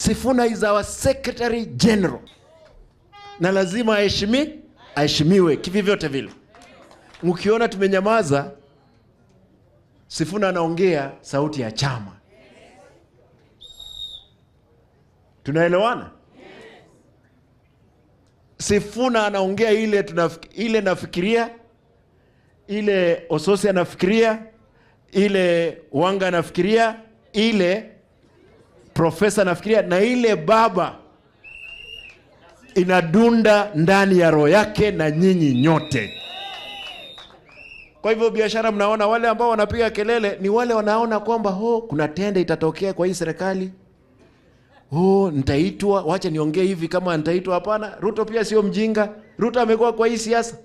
Sifuna is our Secretary General. Na lazima aheshimiwe kivivyote vile. Mkiona tumenyamaza, Sifuna anaongea sauti ya chama. Tunaelewana? Sifuna anaongea ile nafikiria, ile Osotsi anafikiria, ile Wanga anafikiria, ile profesa anafikiria, na ile baba inadunda ndani ya roho yake na nyinyi nyote. Kwa hivyo biashara, mnaona wale ambao wanapiga kelele ni wale wanaona kwamba kuna tenda itatokea kwa hii serikali. Nitaitwa, wacha niongee hivi kama nitaitwa. Hapana, Ruto pia sio mjinga. Ruto amekuwa kwa hii siasa.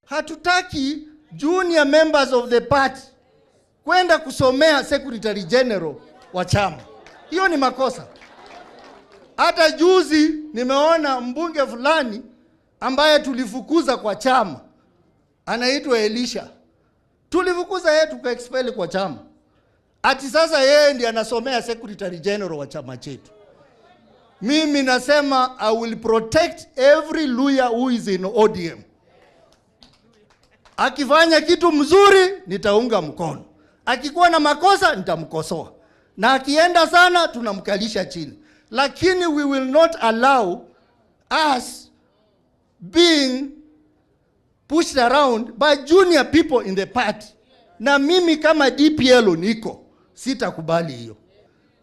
Hatutaki junior members of the party kwenda kusomea Secretary General wa chama. Hiyo ni makosa. Hata juzi nimeona mbunge fulani ambaye tulifukuza kwa chama, anaitwa Elisha. Tulifukuza yeye tukaexpel kwa chama. Ati sasa yeye ndiye anasomea Secretary General wa chama chetu. Mimi nasema I will protect every lawyer who is in ODM. Akifanya kitu mzuri nitaunga mkono. Akikuwa na makosa nitamkosoa. Na akienda sana tunamkalisha chini. Lakini we will not allow us being pushed around by junior people in the party. Na mimi kama DPL niko, sitakubali hiyo.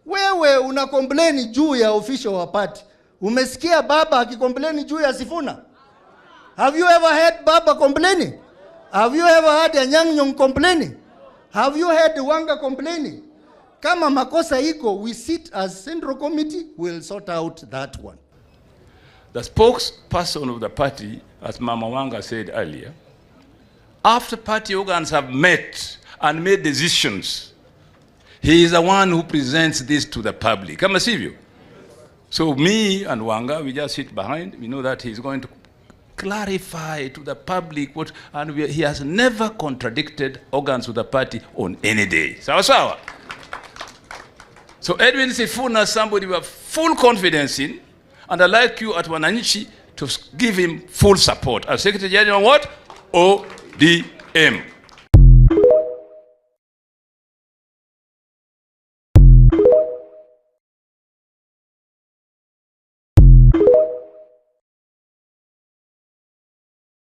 Wewe una complain juu ya official wa party. Umesikia baba akicomplain juu ya Sifuna? Have you ever heard baba complaining? Have you ever heard Anyang' Nyong'o complaining? Have you heard Wanga complaining? Kama makosa iko, we sit as Central Committee, we'll sort out that one. The spokesperson of the party, as Mama Wanga said earlier, after party organs have met and made decisions, he is the one who presents this to the public. Kama sivyo? So me and Wanga, we just sit behind. We know that he's going to clarify to the public what, and he has never contradicted organs of the party on any day. Sawa sawa. So Edwin Sifuna, somebody we have full confidence in, and I'd like you at Wananchi to give him full support as Secretary General what? ODM.